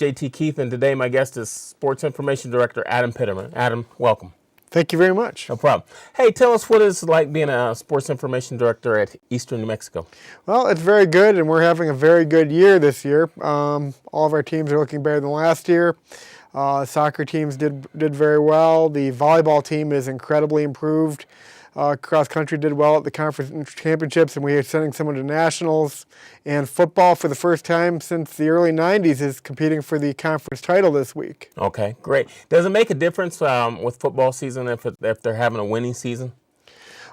is JT Keith, and today my guest is Sports Information Director Adam Pitterman. Adam, welcome. Thank you very much. No problem. Hey, tell us what it's like being a Sports Information Director at Eastern New Mexico. Well, it's very good, and we're having a very good year this year. All of our teams are looking better than last year. Soccer teams did very well. The volleyball team is incredibly improved. Cross country did well at the conference championships, and we are sending someone to nationals. And football, for the first time since the early 90s, is competing for the conference title this week. Okay, great. Does it make a difference with football season if they're having a winning season?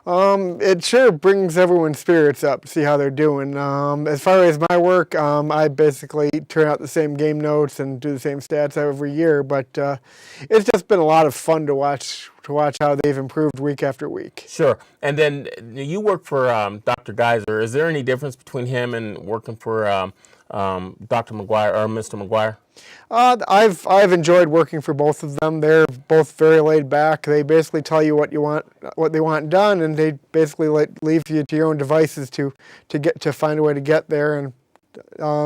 It sure brings everyone's spirits up to see how they're doing. As far as my work, I basically turn out the same game notes and do the same stats every year, but it's just been a lot of fun to watch how they've improved week after week. Sure. And then you work for Dr. Geiser. Is there any difference between him and working for Dr. McGuire or Mr. McGuire? I've enjoyed working for both of them. They're both very laid back. They basically tell you what they want done, and they basically leave you to your own devices to find a way to get there. And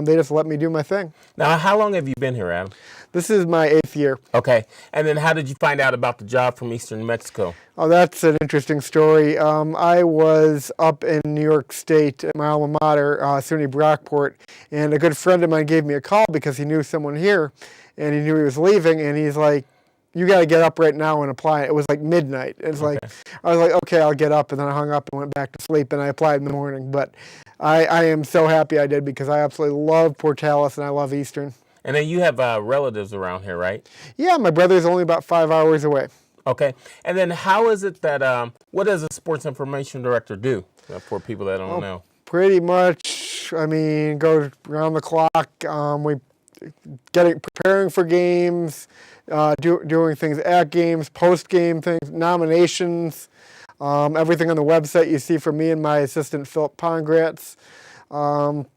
they just let me do my thing. Now, how long have you been here, Adam? This is my 8th year. Okay. And then how did you find out about the job from Eastern New Mexico? Oh, that's an interesting story. I was up in New York State at my alma mater, SUNY Brockport, and a good friend of mine gave me a call because he knew someone here, and he knew he was leaving, and he's like, "You got to get up right now and apply." It was like midnight. It's like, I was like, "Okay, I'll get up," and then I hung up and went back to sleep, and I applied in the morning. But I am so happy I did because I absolutely love Portales and I love Eastern. And then you have relatives around here, right? Yeah, my brother's only about 5 hours away. Okay. And then how is it that, what does a sports information director do for people that don't know? Pretty much, go around the clock. We preparing for games, doing things at games, post-game things, nominations, everything on the website you see from me and my assistant, Philip Pongratz.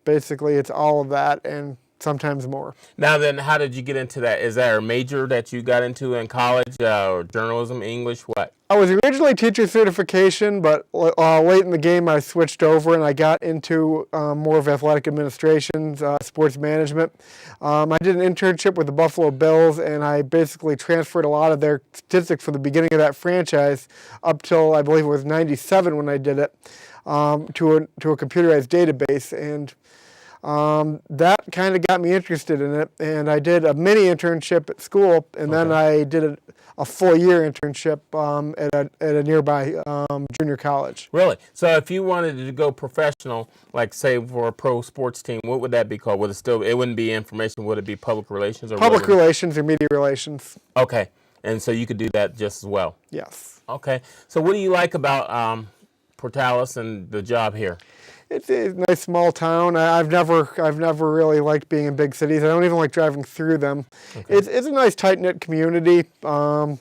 Basically, it's all of that and sometimes more. Now then, how did you get into that? Is there a major that you got into in college, or journalism, English, what? I was originally teacher certification, but late in the game I switched over and I got into more of athletic administration, sports management. I did an internship with the Buffalo Bills, and I basically transferred a lot of their statistics from the beginning of that franchise up till I believe it was 97 when I did it to a computerized database. And that kind of got me interested in it, and I did a mini internship at school, and then I did a full-year internship at a nearby junior college. Really? So if you wanted to go professional, like say for a pro sports team, what would that be called? Would it wouldn't be information, would it be public relations? Or public relations or media relations. Okay, and so you could do that just as well? Yes. Okay, so what do you like about Portales and the job here? It's a nice small town. I've never really liked being in big cities. I don't even like driving through them. Okay. It's a nice tight-knit community. I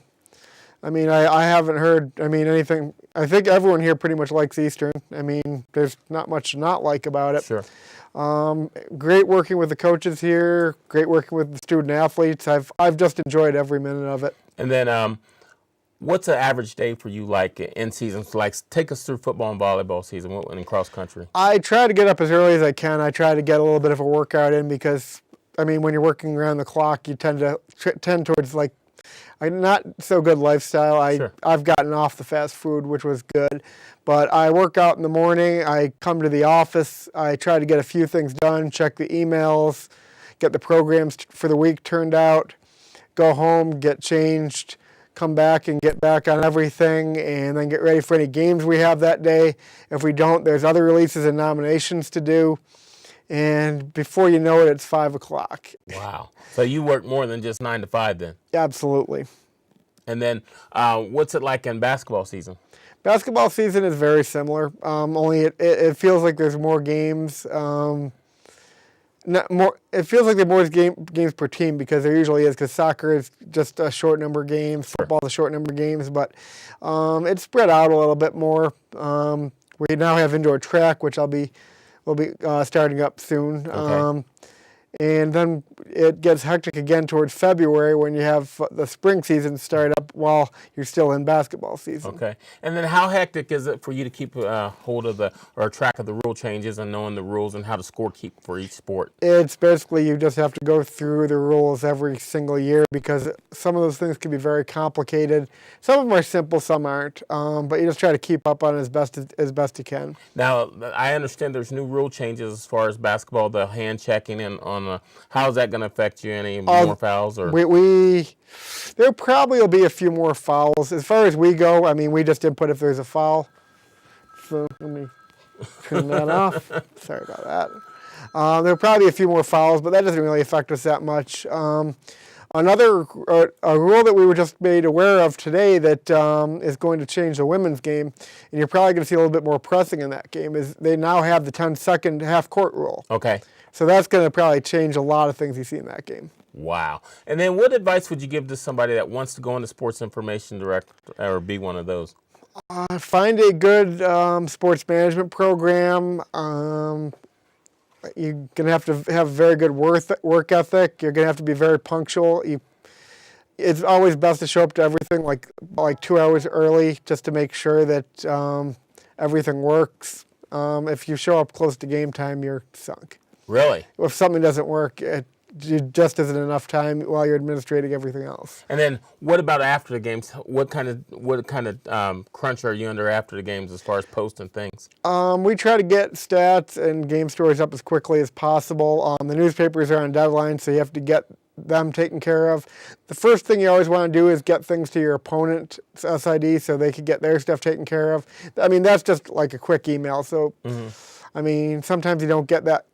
haven't heard anything. I think everyone here pretty much likes Eastern. There's not much to not like about it. Sure. Great working with the coaches here. Great working with the student athletes. I've just enjoyed every minute of it. And then what's an average day for you like in season? Like take us through football and volleyball season and cross country. I try to get up as early as I can. I try to get a little bit of a workout in because, when you're working around the clock, you tend towards like a not so good lifestyle. Sure. I've gotten off the fast food, which was good. But I work out in the morning. I come to the office. I try to get a few things done, check the emails, get the programs for the week turned out, go home, get changed, come back and get back on everything, and then get ready for any games we have that day. If we don't, there's other releases and nominations to do. And before you know it, it's 5 o'clock. Wow. So you work more than just 9 to 5 then? Absolutely. And then what's it like in basketball season? Basketball season is very similar, only it feels like there's more games. It feels like there are more games per team because there usually is, because soccer is just a short number of games, football is a short number of games, but it's spread out a little bit more. We now have indoor track, which we'll be starting up soon. Okay. And then it gets hectic again towards February when you have the spring season start up while you're still in basketball season. Okay. And then how hectic is it for you to keep hold of or track of the rule changes and knowing the rules and how to score keep for each sport? It's basically you just have to go through the rules every single year because some of those things can be very complicated. Some of them are simple, some aren't. But you just try to keep up on it as best you can. Now, I understand there's new rule changes as far as basketball, the hand checking and on how is that going to affect you? Any more fouls? Or There probably will be a few more fouls. As far as we go, I mean, we just input if there's a foul. So let me turn that off. Sorry about that. There'll probably be a few more fouls, but that doesn't really affect us that much. Another a rule that we were just made aware of today that is going to change the women's game, and you're probably going to see a little bit more pressing in that game, is they now have the 10-second half-court rule. Okay. So that's going to probably change a lot of things you see in that game. Wow. And then what advice would you give to somebody that wants to go into sports information direct or be one of those? Find a good sports management program. You're going to have very good work ethic. You're going to have to be very punctual. It's always best to show up to everything like 2 hours early just to make sure that everything works. If you show up close to game time, you're sunk. Really? If something doesn't work, it just isn't enough time while you're administrating everything else. And then what about after the games? What kind of crunch are you under after the games as far as posting things? We try to get stats and game stories up as quickly as possible. The newspapers are on deadline, so you have to get them taken care of. The first thing you always want to do is get things to your opponent's SID so they can get their stuff taken care of. I mean, that's just like a quick email. So, I mean, sometimes you don't get that.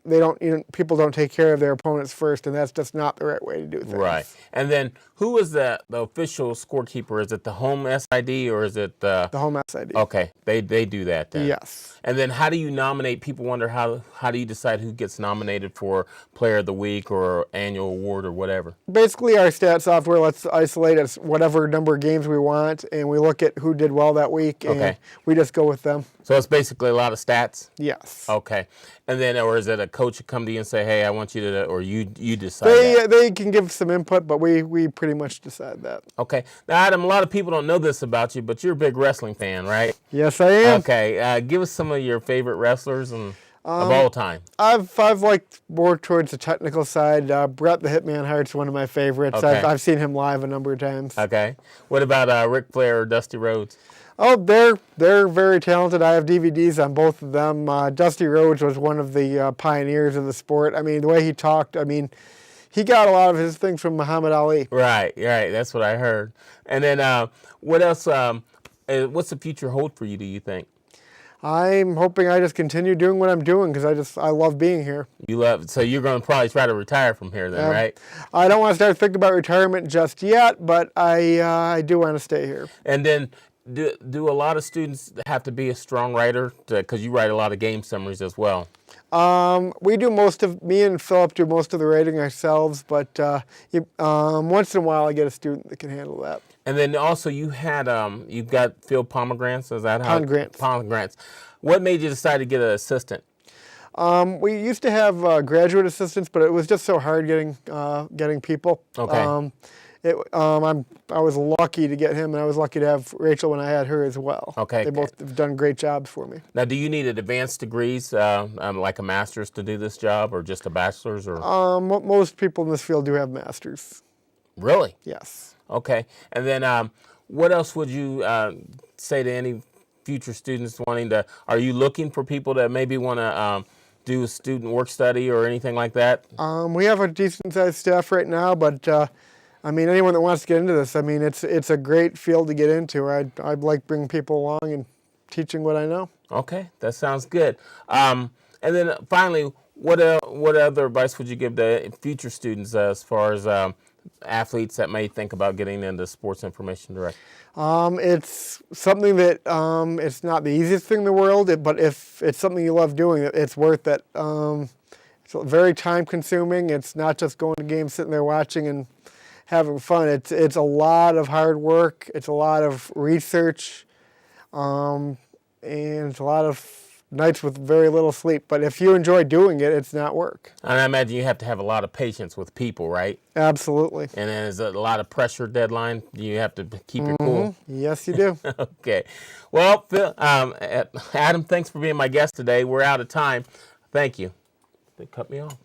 People don't take care of their opponents first, and that's just not the right way to do things. Right. And then who is the official scorekeeper? Is it the home SID or is it the home SID? Okay, they do that then. Yes. And then how do you nominate? People wonder how do you decide who gets nominated for Player of the Week or annual award or whatever? Basically, our stat software lets isolate us whatever number of games we want, and we look at who did well that week, and we just go with them. So it's basically a lot of stats? Yes. Okay. And then, or is it a coach that come to you and say, hey, I want you to, or you decide that? They can give some input, but we pretty much decide that. Okay. Now, Adam, a lot of people don't know this about you, but you're a big wrestling fan, right? Yes, I am. Okay. Give us some of your favorite wrestlers of all time. I've liked more towards the technical side. Bret the Hitman Hart's one of my favorites. Okay. I've seen him live a number of times. Okay. What about Ric Flair or Dusty Rhodes? Oh, they're very talented. I have DVDs on both of them. Dusty Rhodes was one of the pioneers of the sport. I mean, the way he talked, I mean, he got a lot of his things from Muhammad Ali. Right. That's what I heard. And then what else? What's the future hold for you, do you think? I'm hoping I just continue doing what I'm doing because I love being here. So you're going to probably try to retire from here then, right? I don't want to start thinking about retirement just yet, but I do want to stay here. And then do a lot of students have to be a strong writer? Because you write a lot of game summaries as well. Me and Philip do most of the writing ourselves, but once in a while I get a student that can handle that. And then also you've got Phil Pomegrants, is that how? Pomegrants. What made you decide to get an assistant? We used to have graduate assistants, but it was just so hard getting people. Okay. I was lucky to get him, and I was lucky to have Rachel when I had her as well. Okay. They both have done great jobs for me. Now, do you need advanced degrees, like a master's, to do this job, or just a bachelor's? Or most people in this field do have masters. Really? Yes. Okay. And then, what else would you say to any future students wanting to? Are you looking for people that maybe want to do a student work study or anything like that? We have a decent-sized staff right now, but I mean, anyone that wants to get into this, I mean, it's a great field to get into. I'd like bringing people along and teaching what I know. Okay, that sounds good. And then finally, what other advice would you give to future students as far as athletes that may think about getting into sports information direct? It's something that it's not the easiest thing in the world, but if it's something you love doing, it's worth it. It's very time consuming. It's not just going to games, sitting there watching and having fun. It's a lot of hard work. It's a lot of research, and it's a lot of nights with very little sleep. But if you enjoy doing it, it's not work. And I imagine you have to have a lot of patience with people, right? Absolutely. And then there's a lot of pressure deadline. You have to keep your cool. Yes, you do. Okay. Well, Phil, Adam, thanks for being my guest today. We're out of time. Thank you. They cut me off.